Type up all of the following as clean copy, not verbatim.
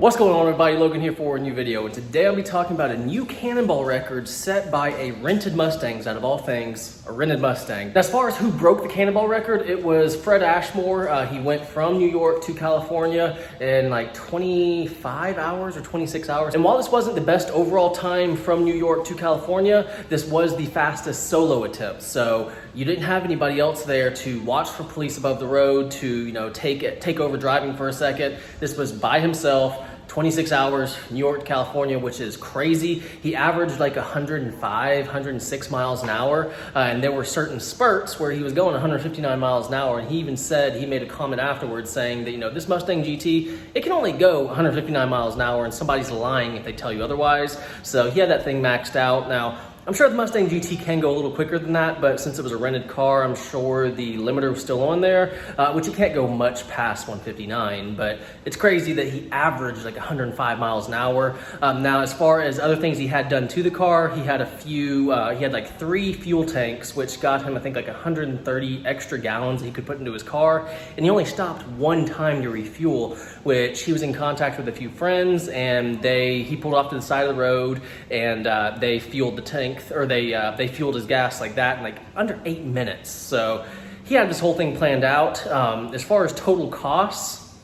What's going on, everybody? Logan here for a new video, and today I'll be talking about a new Cannonball record set by a rented Mustangs, out of all things, a rented Mustang. Now, as far as who broke the Cannonball record, it was Fred Ashmore. He went from New York to California in like 25 hours or 26 hours. And while this wasn't the best overall time from New York to California, this was the fastest solo attempt. So you didn't have anybody else there to watch for police above the road, to take over driving for a second. This was by himself. 26 hours, New York to California, which is crazy. He averaged like 105, 106 miles an hour. And there were certain spurts where he was going 159 miles an hour. And he even said, he made a comment afterwards saying that, this Mustang GT, it can only go 159 miles an hour and somebody's lying if they tell you otherwise. So he had that thing maxed out. Now, I'm sure the Mustang GT can go a little quicker than that, but since it was a rented car, I'm sure the limiter was still on there, which you can't go much past 159, but it's crazy that he averaged like 105 miles an hour. Now, as far as other things he had done to the car, he had he had like 3 fuel tanks, which got him, I think, like 130 extra gallons he could put into his car, and he only stopped one time to refuel, which he was in contact with a few friends, and he pulled off to the side of the road, and they fueled the tank, or they fueled his gas like that in like under 8 minutes. So he had this whole thing planned out. As far as total costs,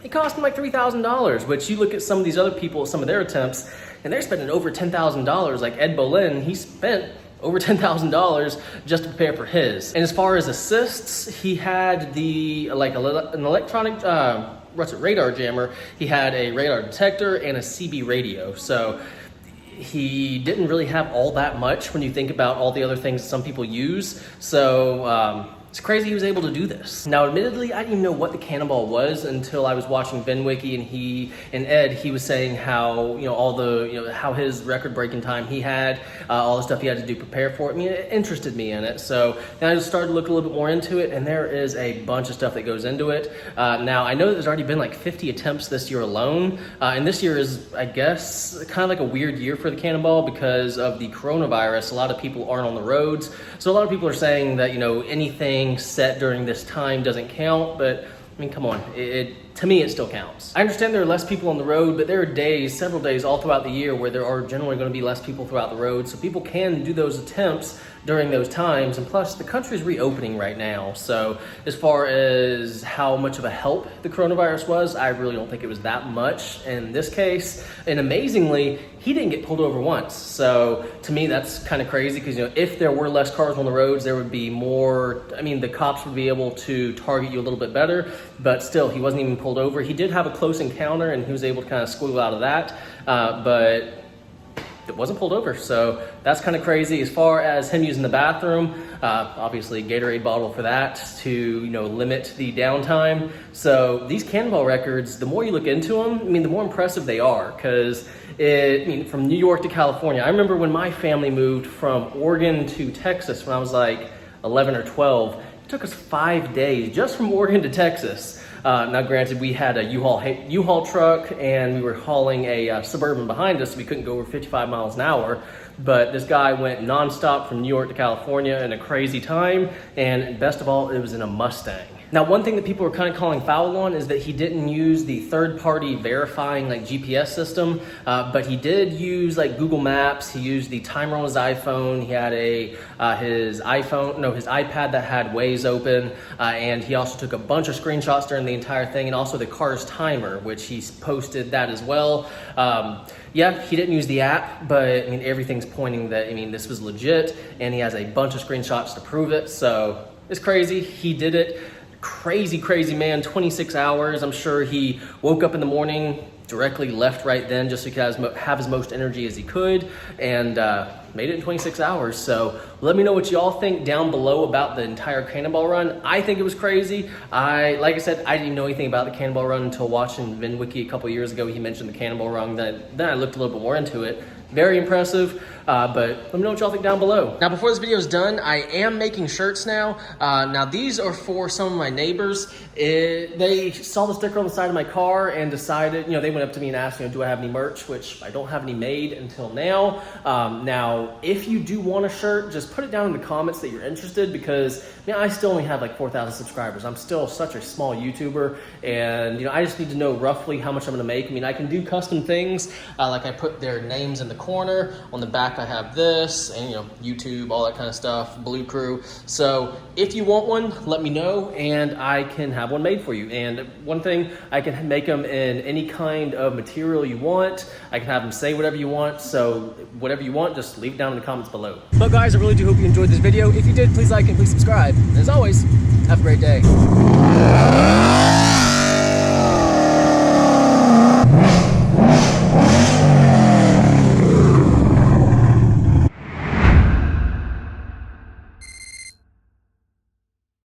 it cost him like $3,000, which you look at some of these other people, some of their attempts, and they're spending over $10,000. Like Ed Boleyn, he spent over $10,000 just to prepare for his. And as far as assists, he had an electronic radar jammer. He had a radar detector and a CB radio. So he didn't really have all that much when you think about all the other things that some people use. So it's crazy he was able to do this. Now, admittedly, I didn't even know what the Cannonball was until I was watching VinWiki, and Ed, he was saying how, how his record-breaking time he had, all the stuff he had to do prepare for it. I mean, it interested me in it. So then I just started to look a little bit more into it, and there is a bunch of stuff that goes into it. Now, I know that there's already been like 50 attempts this year alone, and this year is, I guess, kind of like a weird year for the Cannonball because of the coronavirus. A lot of people aren't on the roads, so a lot of people are saying that, anything set during this time doesn't count, but I mean, come on, to me, it still counts. I understand there are less people on the road, but there are days, several days all throughout the year where there are generally going to be less people throughout the road, so people can do those attempts during those times. And plus, the country's reopening right now, so as far as how much of a help the coronavirus was, I really don't think it was that much in this case. And amazingly, he didn't get pulled over once. So to me, that's kind of crazy because, if there were less cars on the roads, there would be more, the cops would be able to target you a little bit better, but still, he wasn't even pulled over. He did have a close encounter and he was able to kind of squiggle out of that, but it wasn't pulled over. So that's kind of crazy. As far as him using the bathroom, obviously Gatorade bottle for that to, limit the downtime. So these Cannonball records, the more you look into them, the more impressive they are, because from New York to California, I remember when my family moved from Oregon to Texas when I was like 11 or 12, it took us 5 days just from Oregon to Texas. Now, granted, we had a U-Haul truck, and we were hauling a Suburban behind us, so we couldn't go over 55 miles an hour. But this guy went nonstop from New York to California in a crazy time, and best of all, it was in a Mustang. Now, one thing that people are kind of calling foul on is that he didn't use the third-party verifying GPS system, but he did use Google Maps. He used the timer on his iPhone. He had his iPad that had Waze open, and he also took a bunch of screenshots during the entire thing, and also the car's timer, which he posted that as well. Yeah, he didn't use the app, but everything's pointing that this was legit, and he has a bunch of screenshots to prove it. So it's crazy. He did it. Crazy man, 26 hours. I'm sure he woke up in the morning, directly left right then just so he could have as most energy as he could, and made it in 26 hours. So let me know what y'all think down below about the entire Cannonball run. I think it was crazy. Like I said, I didn't know anything about the Cannonball run until watching VinWiki a couple years ago. He mentioned the Cannonball run. Then I looked a little bit more into it. Very impressive. but let me know what y'all think down below. Now, before this video is done, I am making shirts now. Now, these are for some of my neighbors. They saw the sticker on the side of my car and decided, they went up to me and asked, do I have any merch, which I don't have any made until now. Now, if you do want a shirt, just put it down in the comments that you're interested, because I still only have like 4,000 subscribers. I'm still such a small YouTuber, and I just need to know roughly how much I'm gonna make. I can do custom things, like I put their names in the corner. On the back I have this, and YouTube, all that kind of stuff, Blue Crew. So if you want one, let me know, and I can have one made for you. And one thing, I can make them in any kind of material you want. I can have them say whatever you want. So whatever you want, just leave it down in the comments below. But guys, I really do hope you enjoyed this video. If you did, please like and please subscribe. And as always, have a great day.